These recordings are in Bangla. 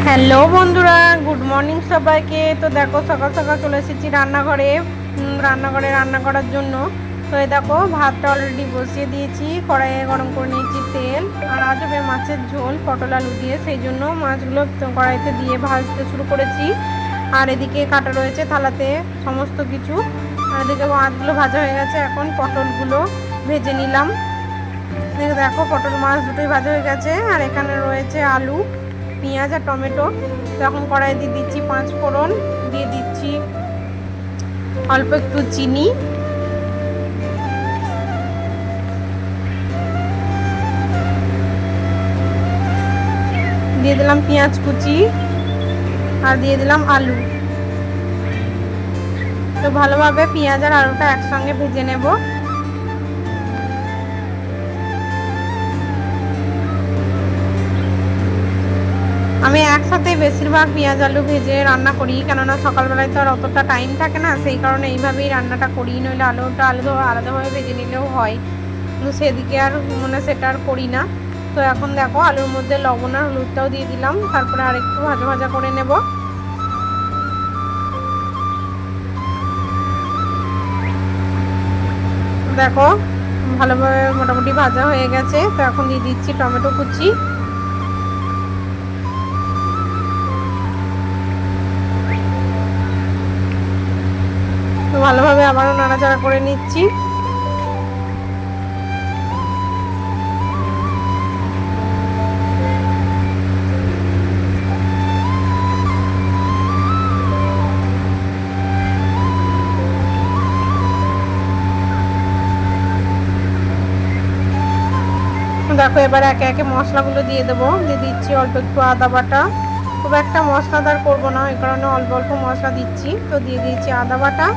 হ্যালো বন্ধুরা, গুড মর্নিং সবাইকে। তো দেখো সকাল সকাল চলে এসেছি রান্নাঘরে রান্না করার জন্য। তো এই দেখো ভাতটা অলরেডি বসিয়ে দিয়েছি, কড়াইয়ে গরম করে নিয়েছি তেল। আর আজ হবে মাছের ঝোল পটল আলু দিয়ে, সেই জন্য মাছগুলো কড়াইতে দিয়ে ভাজতে শুরু করেছি। আর এদিকে কাটা রয়েছে থালাতে সমস্ত কিছু। আর এদিকে মাছগুলো ভাজা হয়ে গেছে, এখন পটলগুলো ভেজে নিলাম। দেখো পটল মাছ দুটোই ভাজা হয়ে গেছে। আর এখানে রয়েছে আলু, পেঁয়াজ আর টমেটো। তখন কড়াই দিয়ে দিচ্ছি 5 ফোড়ন, দিয়ে দিচ্ছি অল্প একটু চিনি, দিয়ে দিলাম পেঁয়াজ কুচি, আর দিয়ে দিলাম আলু। তো ভালোভাবে পেঁয়াজ আর আলুটা একসঙ্গে ভেজে নেব। আমি একসাথে বেশিরভাগ পেঁয়াজ আলু ভেজে রান্না করি, কেননা সকালবেলায় তো আর অতটা টাইম থাকে না, সেই কারণে এইভাবেই রান্নাটা করি। নইলে আলুটা আলাদাভাবে ভেজে নিলেও হয়, কিন্তু সেদিকে আর সেটা আর করি না। তো এখন দেখো আলুর মধ্যে লবণ আর হলুদটাও দিয়ে দিলাম, তারপরে আর একটু ভাজা ভাজা করে নেব। দেখো ভালোভাবে মোটামুটি ভাজা হয়ে গেছে। তো এখন দিয়ে দিচ্ছি টমেটো কুচি, তো ভালোভাবে আবারও নাড়াচাড়া করে নিচ্ছি। দেখো এবার একে একে মশলাগুলো দিয়ে দেবো। দিয়ে দিচ্ছি অল্প একটু আদা বাটা, খুব একটা মশলাদার করবো না, এই কারণে অল্প অল্প মশলা দিচ্ছি। তো দিয়ে দিচ্ছি আদা বাটা,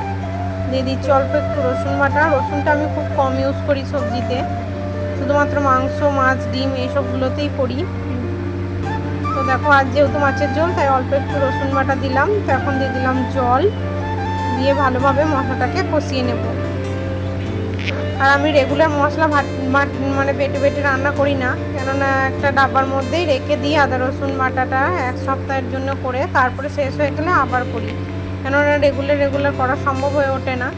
দিয়ে দিচ্ছি অল্প একটু রসুন বাটা। রসুনটা আমি খুব কম ইউজ করি সবজিতে, শুধুমাত্র মাংস, মাছ, ডিম এইসবগুলোতেই করি। তো দেখো আজ যেহেতু মাছের ঝোল, তাই অল্প একটু রসুন বাটা দিলাম। তো এখন দিয়ে দিলাম জল, দিয়ে ভালোভাবে মশলাটাকে কষিয়ে নেব। আর আমি রেগুলার মশলা বেটে বেটে রান্না করি না, কেননা একটা ডাব্বার মধ্যেই রেখে দিই আদা রসুন বাটাটা 1 সপ্তাহের জন্য করে, তারপরে শেষ হয়ে গেলে আবার করি, কেননা রেগুলার করা সম্ভব হয়ে ওঠে না।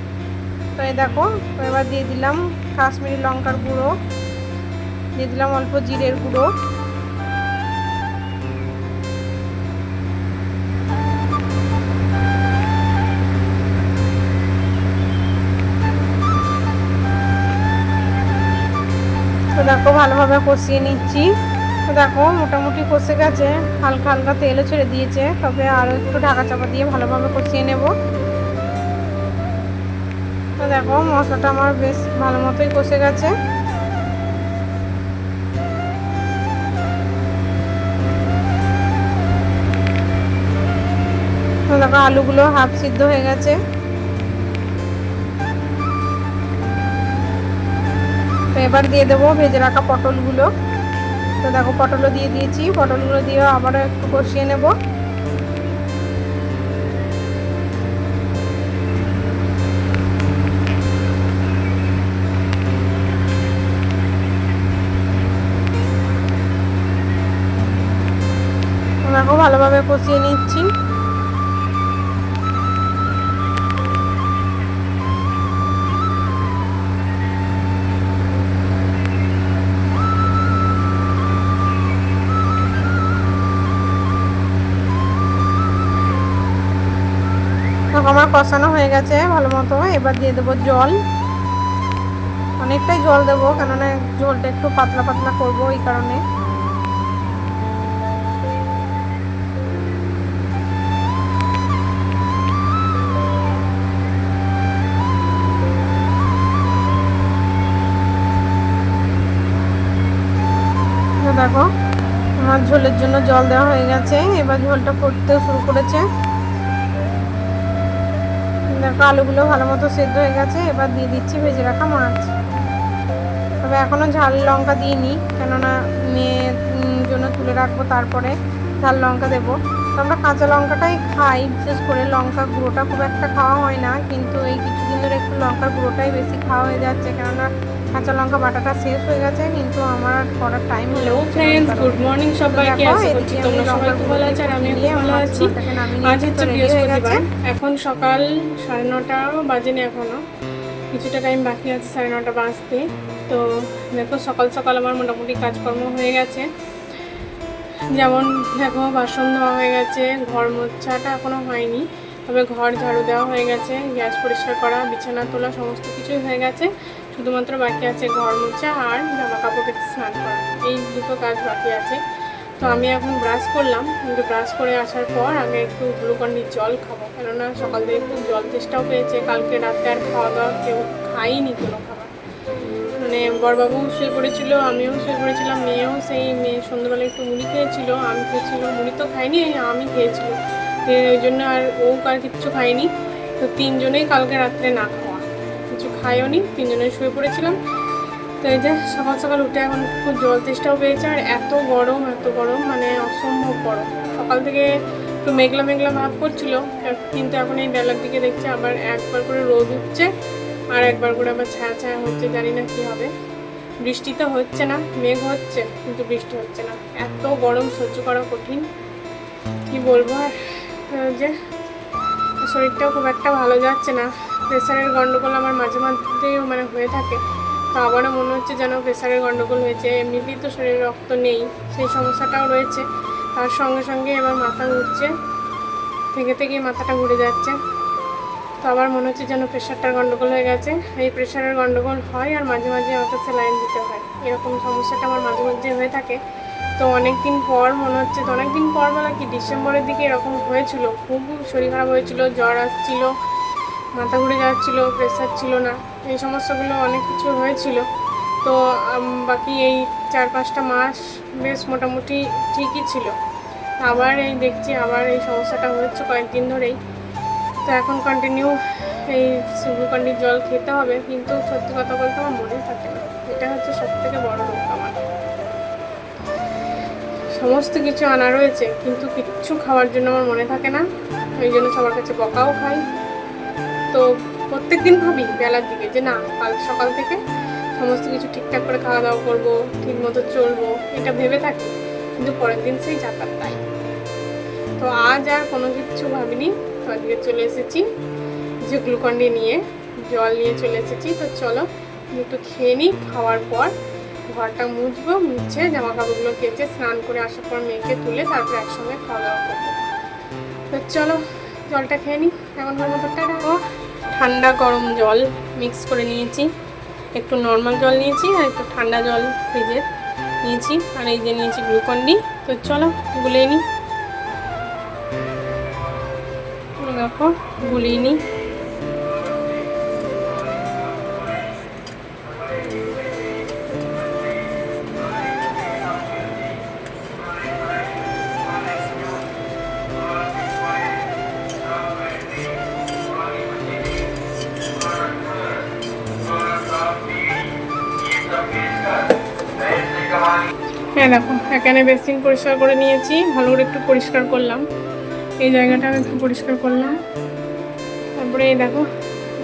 তো এই দেখো এবার দিয়ে দিলাম কাশ্মীরি লঙ্কার গুঁড়ো, দিয়ে দিলাম অল্প জিরের গুঁড়ো, তো দেখো ভালোভাবে কষিয়ে নিচ্ছি। তো দেখো মোটামুটি কষে গেছে, হালকা হালকা তেলও ছেড়ে দিয়েছে, তবে আরও একটু ঢাকা চাপা দিয়ে ভালোভাবে কষিয়ে নেব। তো দেখো মশলাটা আমার বেশ ভালো মতোই কষে গেছে। তো দেখো আলুগুলো হাফ সিদ্ধ হয়ে গেছে। তো এবার দিয়ে দেবো ভেজে রাখা পটলগুলো। তো দেখো পটলও দিয়ে দিয়েছি, পটলগুলো দিয়ে আবারও একটু কষিয়ে নেব। দেখো ভালোভাবে কষিয়ে নিচ্ছি। আমার কষানো হয়ে গেছে ভালো মতো। এবার দিয়ে দেবো জল, অনেকটাই জল দেবো, কেননা ঝোলটা একটু পাতলা পাতলা করবো, এই কারণে। দেখো আমার ঝোলের জন্য জল দেওয়া হয়ে গেছে, এবার ঝোলটা ফুটতে শুরু করেছে। দেখো আলুগুলো ভালো মতো সেদ্ধ হয়ে গেছে। এবার দিয়ে দিচ্ছি ভেজে রাখা মাছ। তবে এখনও ঝাল লঙ্কা দিইনি, কেননা মেয়ের জন্য তুলে রাখবো, তারপরে ঝাল লঙ্কা দেবো। তো আমরা কাঁচা লঙ্কাটাই খাই, বিশেষ করে লঙ্কা গুঁড়োটা খুব একটা খাওয়া হয় না, কিন্তু এই কিছুদিন ধরে একটু লঙ্কার গুঁড়োটাই বেশি খাওয়া হয়ে যাচ্ছে, কেননা কাঁচা লঙ্কা বাটাটা শেষ হয়ে গেছে, কিন্তু আমার আর করার টাইম হলো। ফ্রেন্ডস, গুড মর্নিং সবাইকে। আশা করছি তোমরা সবাই খুব ভালো আছো আর আমিও খুব ভালো আছি। আজ হচ্ছে বৃহস্পতিবার, এখন সকাল 9:30 বাজেনি, এখনও কিছুটা টাইম বাকি আছে 9:30 বাজতে। তো দেখো সকাল সকাল আমার মোটামুটি কাজকর্ম হয়ে গেছে। যেমন দেখো বাসন ধোয়া হয়ে গেছে, ঘর মোছাটা এখনও হয়নি, তবে ঘর ঝাড়ু দেওয়া হয়ে গেছে, গ্যাস পরিষ্কার করা, বিছানা তোলা সমস্ত কিছুই হয়ে গেছে। শুধুমাত্র বাকি আছে ঘর মোছা আর জামা কাপড় কেটে স্নান করা, এই দুটো কাজ বাকি আছে। তো আমি এখন ব্রাশ করলাম, কিন্তু ব্রাশ করে আসার পর আমি একটু গ্লুকন্ডির জল খাবো, কেননা সকাল থেকে খুব জল তেষ্টাও পেয়েছে। কালকে রাতে আর খাওয়া দাওয়া কেউ খাইনি কোনো খাবার, মানে বড়বাবু শুয়ে পড়েছিল, আমিও শুয়ে পড়েছিলাম, মেয়েও মেয়ে সন্ধ্যাবেলা একটু মুড়ি খেয়েছিল, আমি খেয়েছিল, মুড়ি তো খাইনি, আমি খেয়েছিল, ওই জন্য আর ও আর কিচ্ছু খাইনি। তো তিনজনেই কালকে রাত্রে না খাওয়া, কিছু খাইও নি, তিনজনেই শুয়ে পড়েছিলাম। তো এই যে সকাল সকাল উঠে এখন খুব জল তেষ্টাও পেয়েছে, আর এত গরম মানে অসম্ভব গরম। সকাল থেকে একটু মেঘলা মেঘলা ভাব করছিল, কিন্তু এখন এই বেলার দিকে দেখছি আবার একবার করে রোদ উঠছে আর একবার করে আবার ছায়া ছায়া হচ্ছে, জানি না কী হবে। বৃষ্টি তো হচ্ছে না, মেঘ হচ্ছে কিন্তু বৃষ্টি হচ্ছে না, এত গরম সহ্য করা কঠিন, কি বলবো। আর যে শরীরটাও খুব একটা ভালো যাচ্ছে না, প্রেশারের গন্ডগোল আমার মাঝে মাঝেই মানে হয়ে থাকে। তো আবারও মনে হচ্ছে যেন প্রেশারের গন্ডগোল হয়েছে। এমনিতেই তো শরীরে রক্ত নেই, সেই সমস্যাটাও রয়েছে, তার সঙ্গে সঙ্গে এবার মাথা ঘুরছে, থেকেই মাথাটা ঘুরে যাচ্ছে। তো আবার মনে হচ্ছে যেন প্রেশারটার গন্ডগোল হয়ে গেছে। এই প্রেশারের গন্ডগোল হয় আর মাঝে মাঝে আমাকে স্যালাইন দিতে হয়, এরকম সমস্যাটা আমার মাঝে মাঝে হয়ে থাকে। তো অনেক দিন পর মনে হচ্ছে, তো অনেক দিন পর বলা কি, ডিসেম্বরের দিকে এরকম হয়েছিল, খুব শরীর খারাপ হয়েছিল, জ্বর আসছিল, মাথা ঘুরে যাচ্ছিল, প্রেশার ছিল না, এই সমস্যাগুলো অনেক কিছু হয়েছিল। তো বাকি এই 4-5টা মাস বেশ মোটামুটি ঠিকই ছিল, আবার এই দেখছি আবার এই সমস্যাটা হচ্ছে কয়েকদিন ধরেই। তো এখন কন্টিনিউ এই গ্লুকন্ডির জল খেতে হবে, কিন্তু সত্যি কথা বলতে আমার মনে থাকে না, এটা হচ্ছে সবথেকে বড় রোগ আমার। সমস্ত কিছু আনা রয়েছে কিন্তু কিচ্ছু খাওয়ার জন্য আমার মনে থাকে না, ওই জন্য সবার কাছে বকাও খাই। তো প্রত্যেক দিন ভাবি বেলার দিকে যে না, কাল সকাল থেকে সমস্ত কিছু ঠিকঠাক করে খাওয়া দাওয়া করবো, ঠিক মতো চলবো, এটা ভেবে থাকি, কিন্তু পরের দিন সেই যাতায়াত তাই। তো আজ আর কোনো কিছু ভাবিনি, তো আজকে চলে এসেছি যে গ্লুকন্ডি নিয়ে, জল নিয়ে চলে এসেছি। তো চলো একটু খেয়ে নিই, খাওয়ার পর ঘরটা মুছবো, মুছে জামা কাপড়গুলো কেচে স্নান করে আসার পর মেয়েকে তুলে তারপর একসঙ্গে খাওয়া দাওয়া করবো। তো চলো জলটা খেয়ে নিই, এখনকার মতোটা রাখো। ঠান্ডা গরম জল মিক্স করে নিয়েছি, একটু নর্মাল জল নিয়েছি আর একটু ঠান্ডা জল ফ্রিজের নিয়েছি, আর এই যে নিয়েছি গ্লুকন্ডি। তো চলো গুলিয়ে নিই, দেখো গুলিয়ে নিই। হ্যাঁ দেখো, এখানে বেসিন পরিষ্কার করে নিয়েছি, ভালো করে একটু পরিষ্কার করলাম, এই জায়গাটা আমি একটু পরিষ্কার করলাম। তারপরে এই দেখো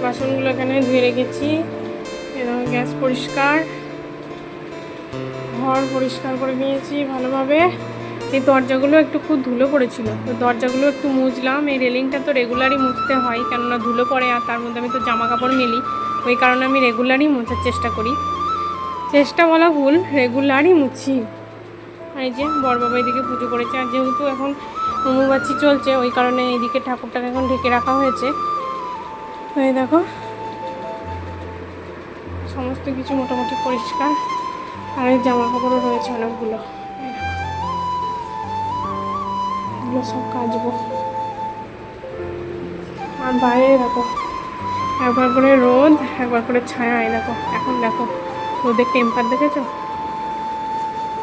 বাসনগুলো এখানে ধুয়ে রেখেছি, এরকম গ্যাস পরিষ্কার, ঘর পরিষ্কার করে নিয়েছি ভালোভাবে। এই দরজাগুলো একটু খুব ধুলো পড়েছিল, তো দরজাগুলো একটু মুছলাম। এই রেলিংটা তো রেগুলারই মুছতে হয়, কেননা ধুলো পড়ে, আর তার মধ্যে আমি তো জামা কাপড় মেলি, ওই কারণে আমি রেগুলারই মোছার চেষ্টা করি, চেষ্টা বলা ভুল, রেগুলারই মুছি। এই যে বড়বাবা এদিকে পুজো করেছে, আর যেহেতু এখন অম্বুবাচী চলছে ওই কারণে এইদিকে ঠাকুরটাকে এখন ঢেকে রাখা হয়েছে। তো এই দেখো সমস্ত কিছু মোটামুটি পরিষ্কার, আর এই জামা কাপড়ও রয়েছে অনেকগুলো, এগুলো সব কাচবো। আর বাইরে দেখো একবার করে রোদ একবার করে ছায়া, এই দেখো এখন দেখো রোদের টেম্পার দেখেছো,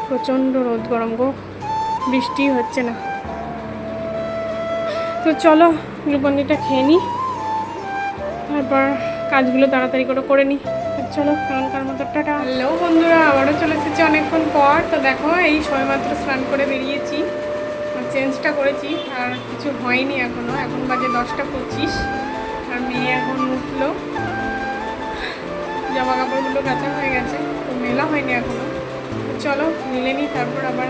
প্রচণ্ড রোদ গরম গো, বৃষ্টি হচ্ছে না। তো চলো গ্লুকন্ডিটা খেয়ে নিই, তারপর কাজগুলো তাড়াতাড়ি করে নিই। চলো এমনকার মতো টাটা। হ্যালো বন্ধুরা, আবারও চলে এসেছি অনেকক্ষণ পর। তো দেখো এই সবেমাত্র স্নান করে বেরিয়েছি, চেঞ্জটা করেছি, আর কিছু হয়নি এখনও, এখন বাজে 10টা 25, আর মেয়ে এখন উঠলো, জামা কাপড়গুলো কাঁচা হয়ে গেছে, তো মেলা হয়নি এখনো। চলো মিলে নিই, তারপর আবার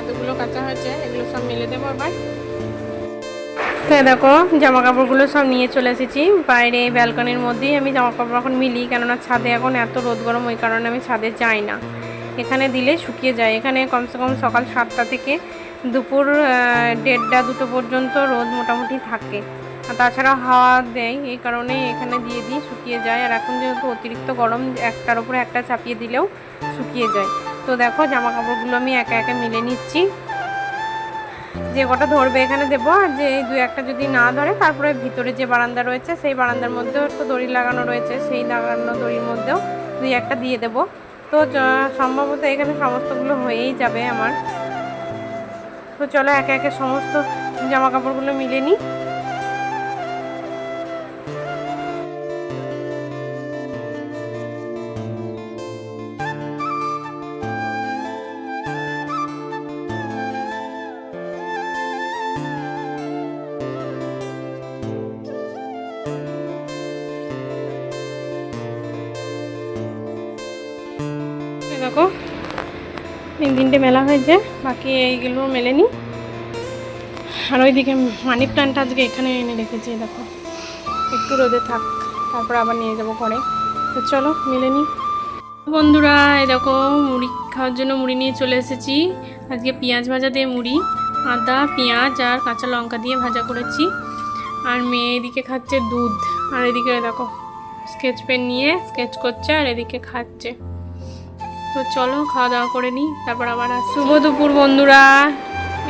এতগুলো কাঁচা হয়েছে এগুলো সব মেলে দেবো আবার। তো দেখো জামা কাপড়গুলো সব নিয়ে চলে এসেছি বাইরে ব্যালকনির মধ্যেই। আমি জামা কাপড় এখন মিলি, কেননা ছাদে এখন এত রোদ গরম, ওই কারণে আমি ছাদে যাই না। এখানে দিলে শুকিয়ে যায়। এখানে কমসে কম সকাল 7টা থেকে দুপুর 1:30-2টো পর্যন্ত রোদ মোটামুটি থাকে, আর তাছাড়া হাওয়া দেয়, এই কারণেই এখানে দিয়ে দিই শুকিয়ে যায়। আর এখন যেহেতু অতিরিক্ত গরম, একটার উপরে একটা চাপিয়ে দিলেও শুকিয়ে যায়। তো দেখো জামা কাপড়গুলো আমি একে একে মিলে নিচ্ছি, যে কটা ধরবে এখানে দেবো, আর যে 2-1টা যদি না ধরে তারপরে ভিতরে যে বারান্দা রয়েছে সেই বারান্দার মধ্যেও তো দড়ি লাগানো রয়েছে, সেই লাগানো দড়ির মধ্যেও 2-1টা দিয়ে দেবো। তো সম্ভবত এখানে সমস্তগুলো হয়েই যাবে আমার। তো চলো একে একে সমস্ত জামা কাপড়গুলো মিলে নিই। দেখো 3 মেলা হয়েছে, বাকি এইগুলো মেলে নিই। আর ওইদিকে মানি প্ল্যান্টটা আজকে এখানে এনে রেখেছি, দেখো একটু রোদে থাক, তারপর আবার নিয়ে যাবো ঘরে। তো চলো মিলে নিই। বন্ধুরা এই দেখো মুড়ি খাওয়ার জন্য মুড়ি নিয়ে চলে এসেছি। আজকে পেঁয়াজ ভাজা দিয়ে মুড়ি, আদা পেঁয়াজ আর কাঁচা লঙ্কা দিয়ে ভাজা করেছি। আর মেয়ে এদিকে খাচ্ছে দুধ, আর এদিকে দেখো স্কেচ পেন নিয়ে স্কেচ করছে, আর এদিকে খাচ্ছে। তো চলো খাওয়া দাওয়া করে নিই, তারপর আবার শুভ দুপুর বন্ধুরা।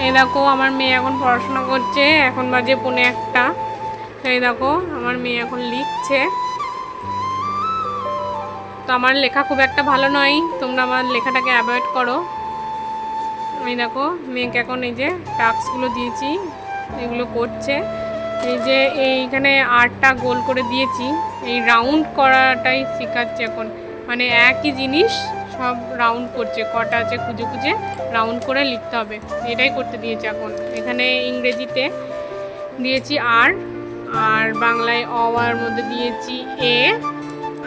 এই দেখো আমার মেয়ে এখন পড়াশোনা করছে, এখন বাজে 1:45। এই দেখো আমার মেয়ে এখন লিখছে। তো আমার লেখা খুব একটা ভালো নয়, তোমরা আমার লেখাটাকে অ্যাভয়েড করো। এই দেখো মেয়েকে এখন এই যে টাস্কগুলো দিয়েছি, এগুলো করছে। এই যে এইখানে 8টা গোল করে দিয়েছি, এই রাউন্ড করাটাই শেখাচ্ছে এখন, মানে একই জিনিস সব রাউন্ড করছে, কটা আছে খুঁজে খুঁজে রাউন্ড করে লিখতে হবে, এটাই করতে দিয়েছে এখন। এখানে ইংরেজিতে দিয়েছি আর বাংলায় অর মধ্যে দিয়েছি এ,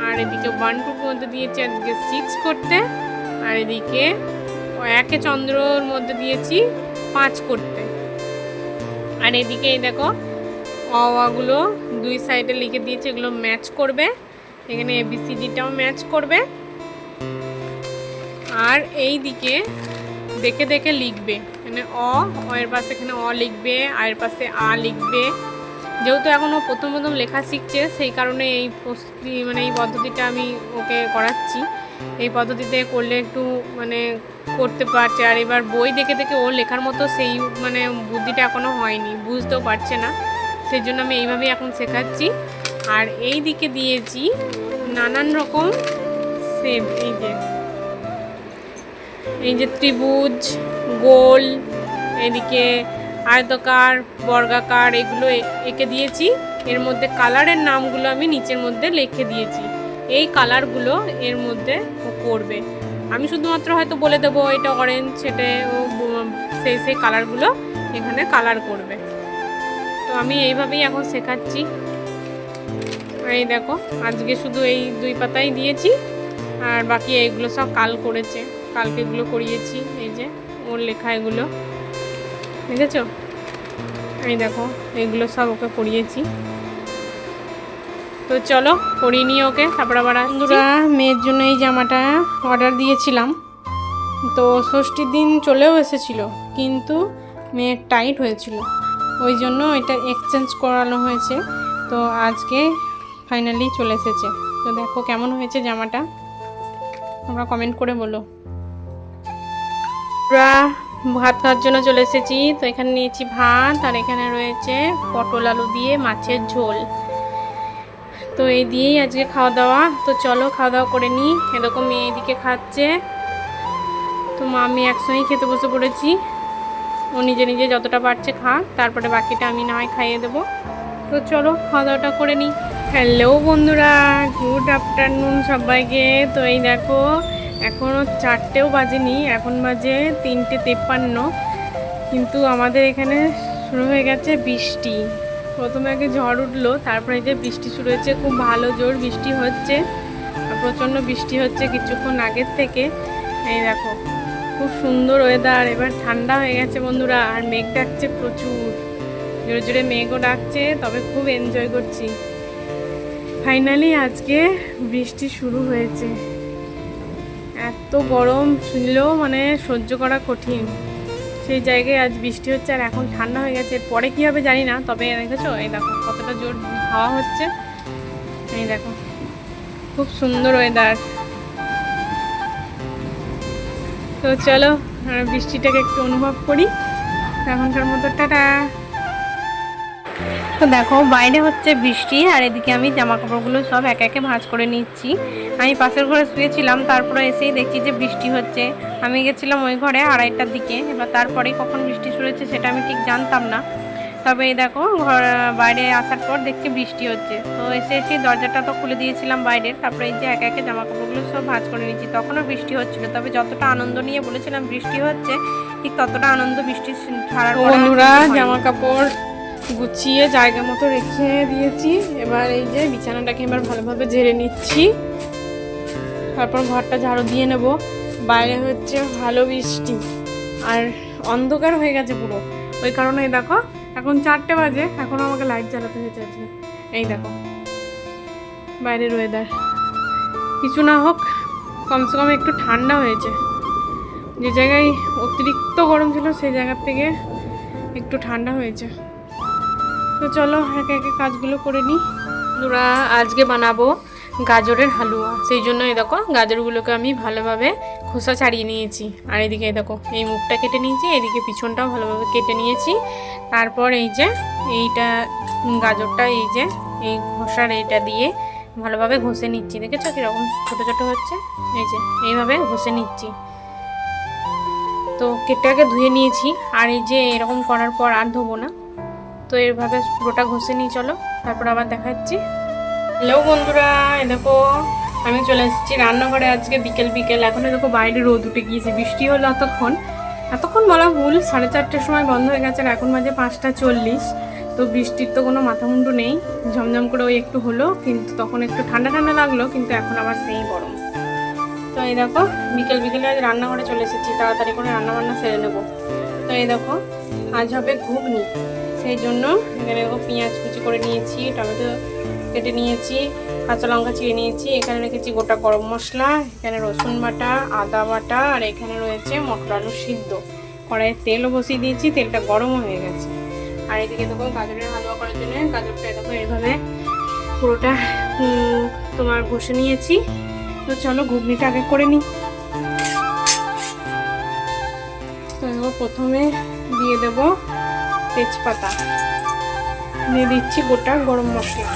আর এদিকে 1-2 মধ্যে দিয়েছি আজকে 6 করতে, আর এদিকে 1 চন্দ্রর মধ্যে দিয়েছি 5 করতে। আর এদিকে এই দেখো অগুলো 2 সাইডে লিখে দিয়েছি, এগুলো ম্যাচ করবে, এখানে ABCDটাও ম্যাচ করবে। আর এই দিকে দেখে দেখে লিখবে, মানে এর পাশে এখানে অ লিখবে, আর এর পাশে আ লিখবে। যেহেতু এখনও প্রথম লেখা শিখছে, সেই কারণে এই প্রস্তুতি মানে এই পদ্ধতিটা আমি ওকে করাচ্ছি। এই পদ্ধতিতে করলে একটু মানে করতে পারছে। আর এবার বই দেখে দেখে ওর লেখার মতো সেই মানে বুদ্ধিটা এখনও হয়নি, বুঝতেও পারছে না, সেই জন্য আমি এইভাবেই এখন শেখাচ্ছি। আর এই দিকে দিয়েছি নানান রকম শেপ, এই যে ত্রিভুজ, গোল, এদিকে আয়তকার, বর্গাকার, এগুলো এঁকে দিয়েছি। এর মধ্যে কালারের নামগুলো আমি নিচের মধ্যে লিখে দিয়েছি, এই কালারগুলো এর মধ্যে ও করবে। আমি শুধুমাত্র হয়তো বলে দেবো এটা অরেঞ্জ, সেটা ও সেই কালারগুলো এখানে কালার করবে। তো আমি এইভাবেই এখন শেখাচ্ছি। এই দেখো আজকে শুধু এই 2 পাতাই দিয়েছি, আর বাকি এইগুলো সব কাল করেছে, কালকে এগুলো করিয়েছি। এই যে ওর লেখা এগুলো দেখেছো, এই দেখো এইগুলো সব ওকে করিয়েছি। তো চলো করিয়ে নিয়ে ওকে, তারপর আবার বন্ধুরা মেয়ের জন্য এই জামাটা অর্ডার দিয়েছিলাম, তো ষষ্ঠীর দিন চলেও এসেছিল, কিন্তু মেয়ের টাইট হয়েছিল, ওই জন্য এটা এক্সচেঞ্জ করানো হয়েছে। তো আজকে ফাইনালি চলে এসেছে। তো দেখো কেমন হয়েছে জামাটা, তোমরা কমেন্ট করে বলো। আমরা ভাত খাওয়ার জন্য চলে এসেছি। তো এখানে নিয়েছি ভাত, আর এখানে রয়েছে পটল আলু দিয়ে মাছের ঝোল। তো এই দিয়েই আজকে খাওয়া দাওয়া। তো চলো খাওয়া দাওয়া করে নিই। এরকম মেয়ে এদিকে খাচ্ছে, তো আমি একসঙ্গেই খেতে বসে পড়েছি। ও নিজে নিজে যতটা পারছে খাক, তারপরে বাকিটা আমি না হয় খাইয়ে দেবো। তো চলো খাওয়া দাওয়াটা করে নিই। হ্যালো বন্ধুরা, গুড আফটারনুন সবাইকে। তো এই দেখো এখনও 4টেও বাজেনি, এখন বাজে 3:53, কিন্তু আমাদের এখানে শুরু হয়ে গেছে বৃষ্টি। প্রথমে আগে ঝড় উঠলো, তারপরে যে বৃষ্টি শুরু হয়েছে, খুব ভালো জোর বৃষ্টি হচ্ছে। প্রচণ্ড বৃষ্টি হচ্ছে কিছুক্ষণ আগের থেকে। এই দেখো খুব সুন্দর ওয়েদার, এবার ঠান্ডা হয়ে গেছে বন্ধুরা। আর মেঘ ডাকছে প্রচুর, জোরে জোরে মেঘও ডাকছে, তবে খুব এনজয় করছি। ফাইনালি আজকে বৃষ্টি শুরু হয়েছে। এত গরম ছিল মানে সহ্য করা কঠিন, সেই জায়গায় আজ বৃষ্টি হচ্ছে আর এখন ঠান্ডা হয়ে গেছে। পরে কী হবে জানি না, তবে দেখেছো এই দেখো কতটা জোর হাওয়া হচ্ছে। এই দেখো খুব সুন্দর ওয়েদার। তো চলো বৃষ্টিটাকে একটু অনুভব করি। এখনকার মতো টাটা। তো দেখো বাইরে হচ্ছে বৃষ্টি আর এদিকে আমি জামা কাপড়গুলো সব একে একে ভাঁজ করে নিচ্ছি। আমি পাশের ঘরে শুয়েছিলাম, তারপরে এসেই দেখছি যে বৃষ্টি হচ্ছে। আমি গেছিলাম ওই ঘরে 2:30টার দিকে, এবার তারপরে কখন বৃষ্টি শুরু হচ্ছে সেটা আমি ঠিক জানতাম না। তবে এই দেখো বাইরে আসার পর দেখছি বৃষ্টি হচ্ছে। তো এসে দরজাটা তো খুলে দিয়েছিলাম বাইরের, তারপরে এই যে একে একে জামা কাপড়গুলো সব ভাঁজ করে নিচ্ছি। তখনও বৃষ্টি হচ্ছিল, তবে যতটা আনন্দ নিয়ে বলেছিলাম বৃষ্টি হচ্ছে, ঠিক ততটা আনন্দ বৃষ্টি ছাড়ার পর বন্ধুরা জামা কাপড় গুছিয়ে জায়গা মতো রেখে দিয়েছি। এবার এই যে বিছানাটাকে এবার ভালোভাবে ঝেড়ে নিচ্ছি, তারপর ঘরটা ঝাড়ু দিয়ে নেব। বাইরে হচ্ছে ভালো বৃষ্টি আর অন্ধকার হয়ে গেছে পুরো, ওই কারণে দেখো এখন 4টে বাজে, এখনও আমাকে লাইট জ্বালাতে হয়েছে আজকে। এই দেখো বাইরের ওয়েদার, কিছু না হোক কমসে কম একটু ঠান্ডা হয়েছে। যে জায়গায় অতিরিক্ত গরম ছিল সেই জায়গার থেকে একটু ঠান্ডা হয়েছে। তো চলো একে একে কাজগুলো করে নিই। বন্ধুরা আজকে বানাবো গাজরের হালুয়া, সেই জন্য এই দেখো গাজরগুলোকে আমি ভালোভাবে খোসা ছাড়িয়ে নিয়েছি। আর এদিকে এই দেখো এই মুখটা কেটে নিয়েছি, এদিকে পিছনটাও ভালোভাবে কেটে নিয়েছি। তারপর এই যে এইটা গাজরটা এই যে এই খোসার এইটা দিয়ে ভালোভাবে ঘষে নিচ্ছি। দেখেছো কীরকম ছোটো ছোটো হচ্ছে, এই যে এইভাবে ঘষে নিচ্ছি। তো কেটটাকে ধুয়ে নিয়েছি, আর এই যে এরকম করার পর আর ধোবো না। তো এইভাবে পুরোটা ঘষে নিই, চলো তারপর আবার দেখাচ্ছি। হ্যালো বন্ধুরা, এই দেখো আমি চলে এসেছি রান্নাঘরে। আজকে বিকেল বিকেল, এখনও দেখো বাইরে রোদ উঠে গিয়েছে। বৃষ্টি হলো এতক্ষণ বলা ভুল, 4:30টার সময় বন্ধ হয়ে গেছে আর এখন বাজে 5:40। তো বৃষ্টির তো কোনো মাথা মুন্ডু নেই, ঝমঝম করে ওই একটু হলো, কিন্তু তখন একটু ঠান্ডা ঠান্ডা লাগলো, কিন্তু এখন আবার সেই গরম। তো এই দেখো বিকেল বিকেলে আজ রান্নাঘরে চলে এসেছি, তাড়াতাড়ি করে রান্নাবান্না সেরে নেবো। তো এই দেখো আজ হবে ঘুগনি, সেই জন্য এখানে দেখো পেঁয়াজ কুচি করে নিয়েছি, টমেটো কেটে নিয়েছি, কাঁচা লঙ্কা চিড়ে নিয়েছি, এখানে রেখেছি গোটা গরম মশলা, এখানে রসুন বাটা, আদা বাটা, আর এখানে রয়েছে মটর আলু সিদ্ধ। কড়াইয়ে তেলও বসিয়ে দিয়েছি, তেলটা গরমও হয়ে গেছে। আর এদিকে দেখো গাজরের হালুয়া করার জন্য গাজরটা দেখো এইভাবে পুরোটা তোমার ঘষে নিয়েছি। তো চলো ঘুগনিটা আগে করে নিই। তো প্রথমে দিয়ে দেব তেজপাতা, দিয়ে দিচ্ছি গোটা গরম মশলা,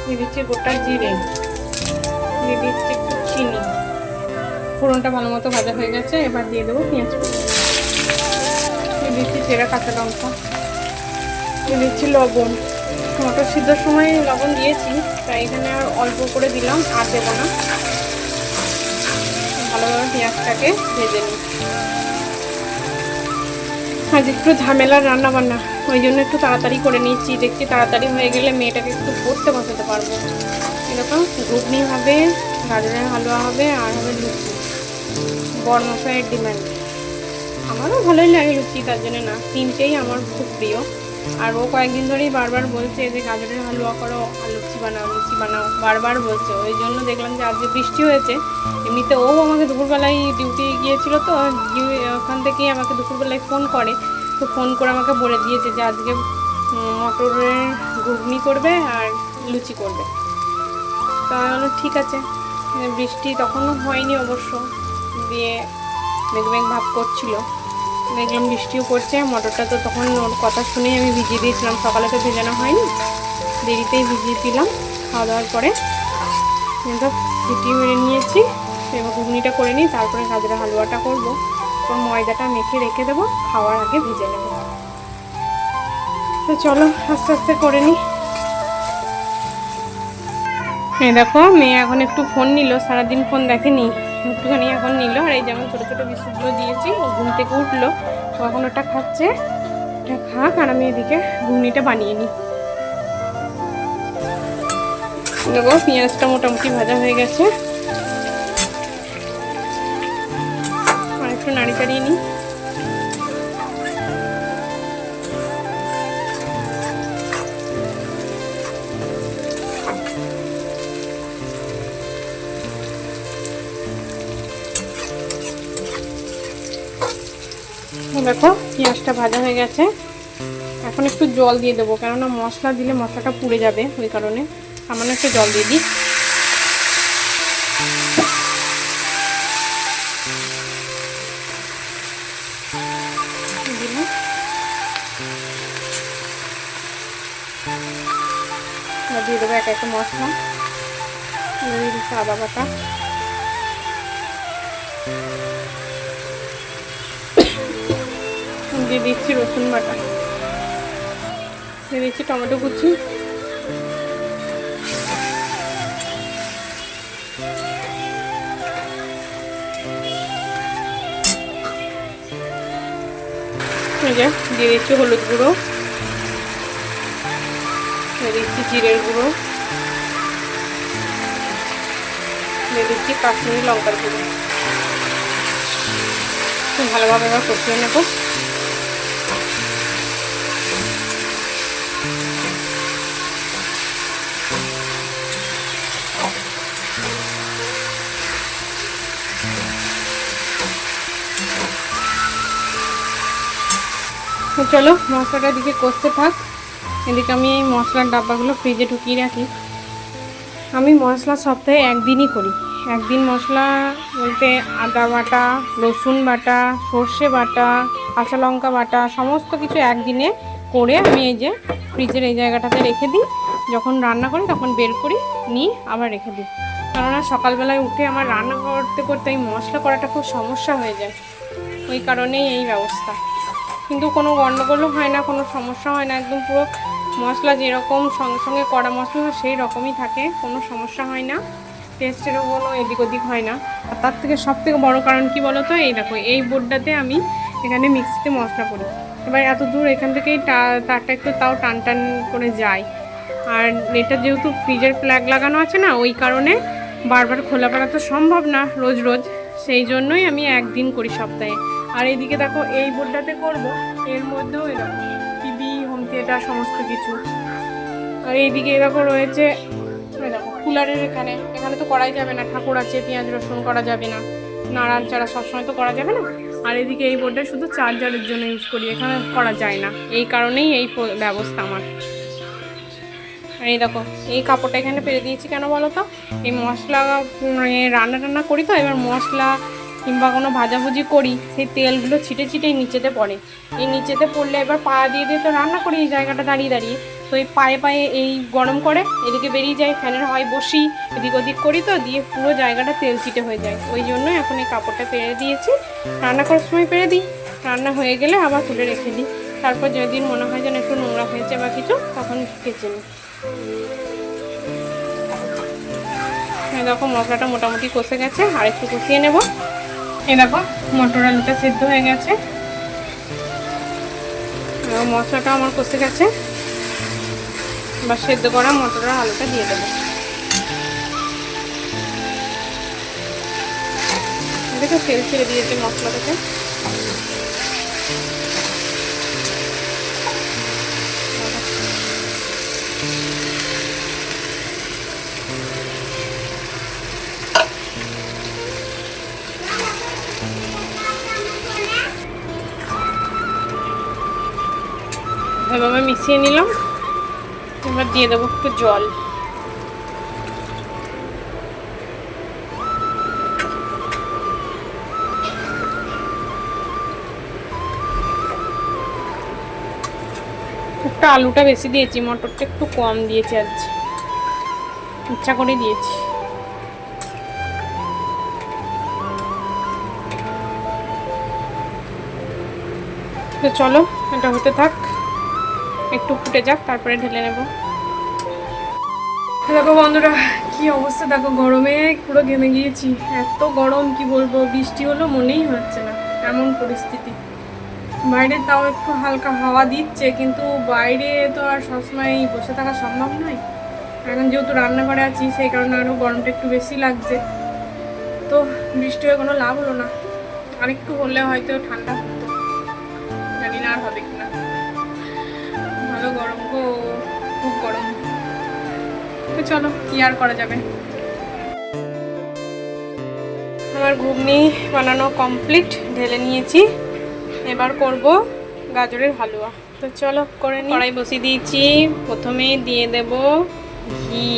দিয়ে দিচ্ছি গোটা জিরে, দিয়ে দিচ্ছি একটু চিনি। ফোড়নটা ভালো মতো ভাজা হয়ে গেছে, এবার দিয়ে দেবো পেঁয়াজ কুচি, দিয়ে দিচ্ছি চেরা কাঁচা লঙ্কা, দিয়ে দিচ্ছি লবণ। মটর সিদ্ধর সময় লবণ দিয়েছি, তাই এখানে আর অল্প করে দিলাম, আর দেবো না। ভালোভাবে পেঁয়াজটাকে ভেজে নিই। আজ একটু ঝামেলার রান্না বান্না, ওই জন্য একটু তাড়াতাড়ি করে নিচ্ছি। দেখছি তাড়াতাড়ি হয়ে গেলে মেয়েটাকে একটু পড়তে বসাতে পারবো। এরকম ঘুগনি হবে, গাজরের হালুয়া হবে, আর হবে লুচি। বড়মশাইয়ের ডিমান্ড, আমারও ভালোই লাগে লুচি, তার জন্য না, 3টেই আমার খুব প্রিয়। আর ও কয়েকদিন ধরেই বারবার বলছে যে গাজরের হালুয়া করো আর লুচি বানাও, লুচি বানাও, বারবার বলছে। ওই জন্য দেখলাম যে আজকে বৃষ্টি হয়েছে, এমনিতে ও আমাকে দুপুরবেলায় ডিউটি গিয়েছিল, তো ওখান থেকেই আমাকে দুপুরবেলায় ফোন করে। তো ফোন করে আমাকে বলে দিয়েছে যে আজকে মটরের ঘুগনি করবে আর লুচি করবে। তো আমি বললাম ঠিক আছে। বৃষ্টি তখনও হয়নি অবশ্য, দিয়ে মেঘ মেঘ ভাব করছিল, দেখলাম বৃষ্টিও পড়ছে। মটরটা তো তখন ওর কথা শুনেই আমি ভিজিয়ে দিয়েছিলাম, সকালে তো ভেজানো হয়নি, দেরিতেই ভিজিয়ে দিলাম। খাওয়া দাওয়ার পরে কিন্তু সিটি মেরে নিয়েছি। এবার ঘুগনিটা করে নিই, তারপরে গাজরের হালুয়াটা করবো। তারপর ময়দাটা মেখে রেখে দেবো, খাওয়ার আগে ভেজে নেব। তো চলো আস্তে আস্তে করে নিই। এই দেখো মেয়ে এখন একটু ফোন নিল, সারাদিন ফোন দেখেনি, একটুখানি এখন নিল। আর এই যেমন ছোটো ছোটো বিস্কুটগুলো দিয়েছি, ও ঘুম থেকে উঠলো, ও এখন ওটা খাচ্ছে। এটা খাক, আর আমি এদিকে ঘুগনিটা বানিয়ে নিই। দেখো পেঁয়াজটা মোটামুটি ভাজা হয়ে গেছে, আর একটু নাড়ি চাড়িয়ে নিই। দেখো পেঁয়াজটা ভাজা হয়ে গেছে, এখন একটু জল দিয়ে দেবো, কেননা মশলা দিলে মশলাটা পুড়ে যাবে, ওই কারণে সামান্য একটু জল দিয়ে দিই। দিয়ে দেবো এক একটা মশলা, দিয়ে দিচ্ছি আদা বাটা, দিয়ে দিচ্ছি রসুন বাটা, দিয়ে দিচ্ছি টমেটো কুচি, দিয়ে দিচ্ছি হলুদ গুঁড়ো, দিয়ে দিচ্ছি জিরের গুঁড়ো, দিয়ে দিচ্ছি কাশ্মীরি লঙ্কার গুঁড়ো। খুব ভালোভাবে এবার কষিয়ে নেব। চলো মশলাটার দিকে কষতে থাক, এদিকে আমি এই মশলার ডাব্বাগুলো ফ্রিজে ঢুকিয়ে রাখি। আমি মশলা সপ্তাহে একদিনই করি। একদিন মশলা বলতে আদা বাটা, রসুন বাটা, সর্ষে বাটা, কাঁচা লঙ্কা বাটা সমস্ত কিছু একদিনে করে আমি এই যে ফ্রিজের এই জায়গাটাতে রেখে দিই। যখন রান্না করি তখন বের করি, নিয়ে আবার রেখে দিই। কেননা সকালবেলায় উঠে আমার রান্না করতে করতে এই মশলা করাটা খুব সমস্যা হয়ে যায়, ওই কারণেই এই ব্যবস্থা। কিন্তু কোনো গণ্ডগোলও হয় না, কোনো সমস্যা হয় না, একদম পুরো মশলা যেরকম সঙ্গে সঙ্গে কড়া মশলা সেই রকমই থাকে, কোনো সমস্যা হয় না, টেস্টেরও কোনো এদিক ওদিক হয় না। আর তার থেকে সবথেকে বড় কারণ কি বলো তো, এই দেখো এই বোর্ডটাতে আমি এখানে মিক্সিতে মশলা করি। এবার এত দূর এখান থেকেই তারটা একটু তাও টান টান করে যায়, আর এটা যেহেতু ফ্রিজের প্লাগ লাগানো আছে না, ওই কারণে বারবার খোলা পাড়া তো সম্ভব না রোজ রোজ, সেই জন্যই আমি একদিন করি সপ্তাহে। আর এইদিকে দেখো এই বোর্ডটাতে করব, এর মধ্যেও এরকম টিভি, হোম থিয়েটার সমস্ত কিছু। আর এইদিকে এরকম রয়েছে দেখো কুলারের, এখানে তো করাই যাবে না, ঠাকুর আছে, পেঁয়াজ রসুন করা যাবে না, নাড়াচাড়া সবসময় তো করা যাবে না। আর এদিকে এই বোর্ডটা শুধু চার্জারের জন্য ইউজ করি, এখানে করা যায় না, এই কারণেই এই ব্যবস্থা আমার। আর এই দেখো এই কাপড়টা এখানে পেরে দিয়েছি কেন বলো তো, এই মশলা রান্না টান্না করি তো, এবার মশলা কিংবা কোনো ভাজাভুজি করি, সেই তেলগুলো ছিটে ছিটেই নিচেতে পড়ে। এই নিচেতে পড়লে এবার পা দিয়ে দিয়ে তো রান্না করি এই জায়গাটা দাঁড়িয়ে দাঁড়িয়ে, তো এই পায়ে পায়ে এই গরম করে এদিকে বেরিয়ে যায়, ফ্যানের হয় বসি, এদিক ওদিক করি তো, দিয়ে পুরো জায়গাটা তেল ছিটে হয়ে যায়। ওই জন্যই এখন এই কাপড়টা পেরে দিয়েছি, রান্না করার সময় পেরে দিই, রান্না হয়ে গেলে আবার তুলে রেখে দিই, তারপর যেদিন মনে হয় যেন একটু নোংরা হয়েছে বা কিছু, তখন কেচে নিই। দেখো মশলাটা মোটামুটি কষে গেছে, আর একটু কষিয়ে নেব। এই দেখো মটর আলুটা সেদ্ধ হয়ে গেছে, মশলাটা আমার কষে গেছে, এবার সেদ্ধ করা মটর আর আলুটা দিয়ে দেবো। দেখো তেল ছেড়ে দিয়েছে মশলা থেকে। এভাবে মিশিয়ে নিলাম, এবার দিয়ে দেবো একটু জল। একটা আলুটা বেশি দিয়েছি, মটরটা একটু কম দিয়েছি, আজ ইচ্ছা করে দিয়েছি। তো চলো এটা হতে থাক, একটু ফুটে যাক, তারপরে ঢেলে নেব। দেখো বন্ধুরা কি অবস্থা, দেখো গরমে পুরো ঘেমে গিয়েছি, এত গরম কি বলবো, বৃষ্টি হলো মনেই হচ্ছে না, এমন পরিস্থিতি। বাইরে তাও একটু হালকা হাওয়া দিচ্ছে, কিন্তু বাইরে তো আর সবসময় বসে থাকা সম্ভব নয়, এখন যেহেতু রান্নাঘরে আছি সেই কারণে আরও গরমটা একটু বেশি লাগছে। তো বৃষ্টি হয়ে কোনো লাভ হলো না, আরেকটু হলে হয়তো ঠান্ডা হতো, জানি না আর হবে কিনা। ভালো গরম গো, খুব গরম। তো চলো কি আর করা যাবে। আমার ঘুগনি বানানো কমপ্লিট, ঢেলে নিয়েছি। এবার করব গাজরের হালুয়া। তো চলো করে নিই। কড়াই বসিয়ে দিয়েছি, প্রথমেই দিয়ে দেব ঘি।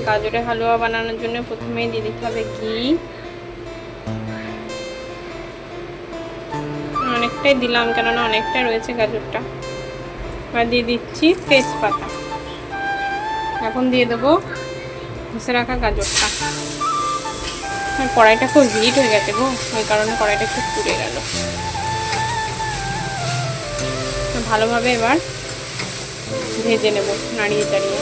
গাজরের হালুয়া বানানোর জন্য প্রথমেই দিয়ে দিতে হবে ঘি। অনেকটাই দিলাম, কেননা অনেকটাই রয়েছে গাজরটা। এবার দিয়ে দিচ্ছি তেজপাতা। এখন দিয়ে দেবো ঘষে রাখা গাজরটা। কড়াইটা খুব হিট হয়ে গেছে গো, ওই কারণে কড়াইটা একটু পুড়ে গেল। ভালোভাবে এবার ভেজে নেব নাড়িয়ে চাড়িয়ে।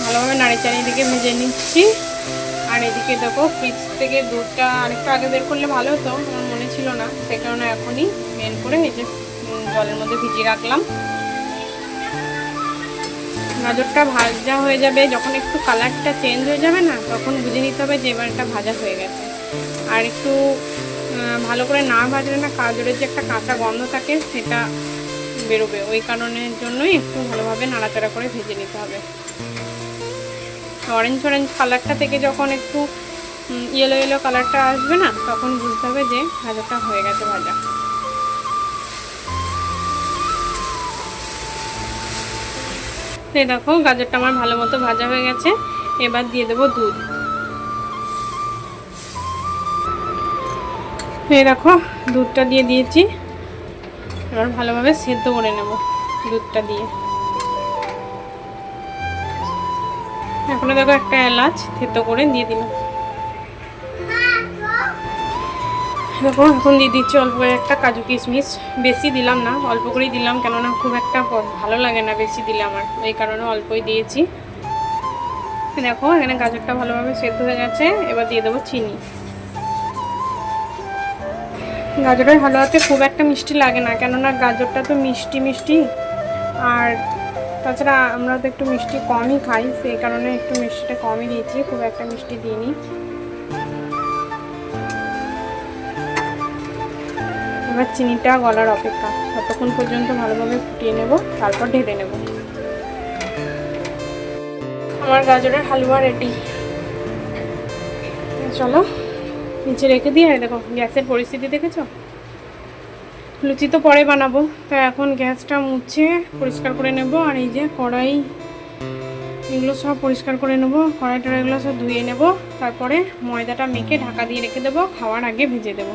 ভালোভাবে নাড়িয়ে চাড়িয়ে দিকে ভেজে নিচ্ছি। আর এদিকে দেখো ফ্রিজ থেকে দুধটা আরেকটু আগে বের করলে ভালো হতো, আমার মনে ছিল না, সে কারণে এখনই বের করে এই যে জলের মধ্যে ভিজিয়ে রাখলাম। গাজরটা ভাজা হয়ে যাবে, যখন একটু কালারটা চেঞ্জ হয়ে যাবে না, তখন বুঝে নিতে হবে যে এবার এটা ভাজা হয়ে গেছে। আর একটু ভালো করে না ভাজলে না গাজরের যে একটা কাঁচা গন্ধ থাকে সেটা বেরোবে, ওই কারণের জন্যই একটু ভালোভাবে নাড়াচাড়া করে ভেজে নিতে হবে। অরেঞ্জ অরেঞ্জ কালারটা থেকে যখন একটু ইয়েলো ইয়েলো কালারটা আসবে না, তখন বুঝতে হবে যে ভাজাটা হয়ে গেছে ভাজা। এই দেখো গাজরটা আমার ভালো মতো ভাজা হয়ে গেছে। এবার দিয়ে দেবো দুধ। এই দেখো দুধটা দিয়ে দিয়েছি। এবার ভালোভাবে সেদ্ধ করে নেব দুধটা দিয়ে। এখনো দেখো একটা এলাচ থেতো করে দিয়ে দিলাম। দেখো এখন দিয়ে দিচ্ছি অল্প করে একটা কাজু কিশমিশ। বেশি দিলাম না, অল্প করেই দিলাম, কেননা খুব একটা ভালো লাগে না বেশি দিলে আমার, এই কারণে অল্পই দিয়েছি। দেখো এখানে গাজরটা ভালোভাবে সেদ্ধ হয়ে গেছে। এবার দিয়ে দেবো চিনি। গাজরের হালুয়াতে খুব একটা মিষ্টি লাগে না, কেননা গাজরটা তো মিষ্টি মিষ্টি, আর তাছাড়া আমরা তো একটু মিষ্টি কমই খাই, সেই কারণে একটু মিষ্টিটা কমই দিয়েছি, খুব একটা মিষ্টি দিইনি। এবার চিনিটা গলার অপেক্ষা, ততক্ষণ পর্যন্ত ভালোভাবে ফুটিয়ে নেব, তারপর ঢেলে নেব। আমার গাজরের হালুয়া রেডি। চলো নিচে রেখে দিই। আর দেখো গ্যাসের পরিস্থিতি দেখেছো, লুচি তো পরে বানাবো, তো এখন গ্যাসটা মুছে পরিষ্কার করে নেব। আর এই যে কড়াই, এগুলো সব পরিষ্কার করে নেব, কড়াইটা এগুলো সব ধুয়ে নেব, তারপরে ময়দাটা মেখে ঢাকা দিয়ে রেখে দেবো, খাওয়ার আগে ভেজে দেবো।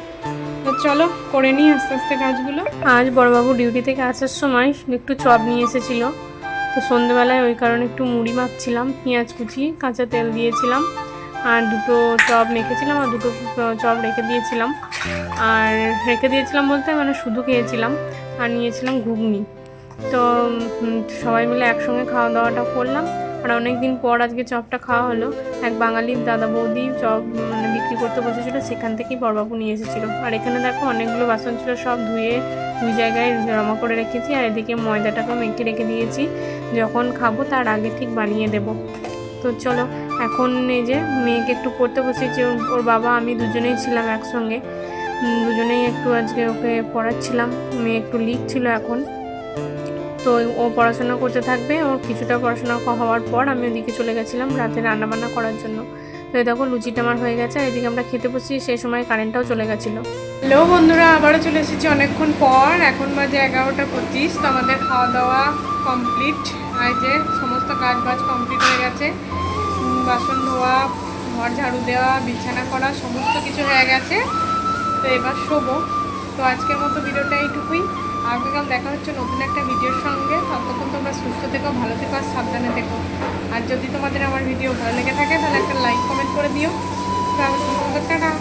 তো চলো করে নিই আস্তে আস্তে কাজগুলো। আজ বড়বাবু ডিউটি থেকে আসার সময় একটু চপ নিয়ে এসেছিলো, তো সন্ধ্যেবেলায় ওই কারণে একটু মুড়ি মাখছিলাম, পেঁয়াজ কুচি কাঁচা তেল দিয়েছিলাম, আর দুটো চপ মেখেছিলাম, আর দুটো চপ রেখে দিয়েছিলাম। আর রেখে দিয়েছিলাম বলতে মানে শুধু খেয়েছিলাম, আর নিয়েছিলাম ঘুগনি। তো সবাই মিলে একসঙ্গে খাওয়া দাওয়াটা করলাম। আর অনেক দিন পর আজকে চপটা খাওয়া হলো। এক বাঙালির দাদা বৌদি চপ মানে বিক্রি করতে বসেছিলো, সেখান থেকেই বড়বাবু নিয়ে এসেছিলো। আর এখানে দেখো অনেকগুলো বাসন ছিল, সব ধুয়ে দুই জায়গায় জমা করে রেখেছি। আর এদিকে ময়দাটাকে মেখে রেখে দিয়েছি, যখন খাবো তার আগে ঠিক বানিয়ে দেব। তো চলো এখন এই যে মেয়েকে একটু পড়তে বসেছি, ওর বাবা আমি দুজনেই ছিলাম একসঙ্গে, দুজনেই একটু আজকে ওকে পড়াচ্ছিলাম। মেয়ে একটু লিখছিল এখন, তো ও পড়াশোনা করতে থাকবে। ওর কিছুটা পড়াশোনা হওয়ার পর আমি ওদিকে চলে গেছিলাম রাতে রান্নাবান্না করার জন্য। তো দেখো লুচিটা আমার হয়ে গেছে, আর এদিকে আমরা খেতে বসছি, সেই সময় কারেন্টটাও চলে গেছিলো। হ্যালো বন্ধুরা, আবারও চলে এসেছি অনেকক্ষণ পর। এখন বাজে 11:25। তো আমাদের খাওয়া দাওয়া কমপ্লিট, আর যে সমস্ত কাজ বাজ কমপ্লিট হয়ে গেছে, বাসন ধোয়া, ঘর ঝাড়ু দেওয়া, বিছানা করা, সমস্ত কিছু হয়ে গেছে। তো এবার শোবো। তো আজকের মতো ভিডিওটা এইটুকুই। আগামীকাল দেখা হচ্ছে নতুন একটা ভিডিওর সঙ্গে। ততক্ষণ তোমরা সুস্থ থেকো, ভালো থেকো, আর সাবধানে থেকো। আর যদি তোমাদের আমার ভিডিও ভালো লেগে থাকে তাহলে একটা লাইক কমেন্ট করে দিও। টাটা।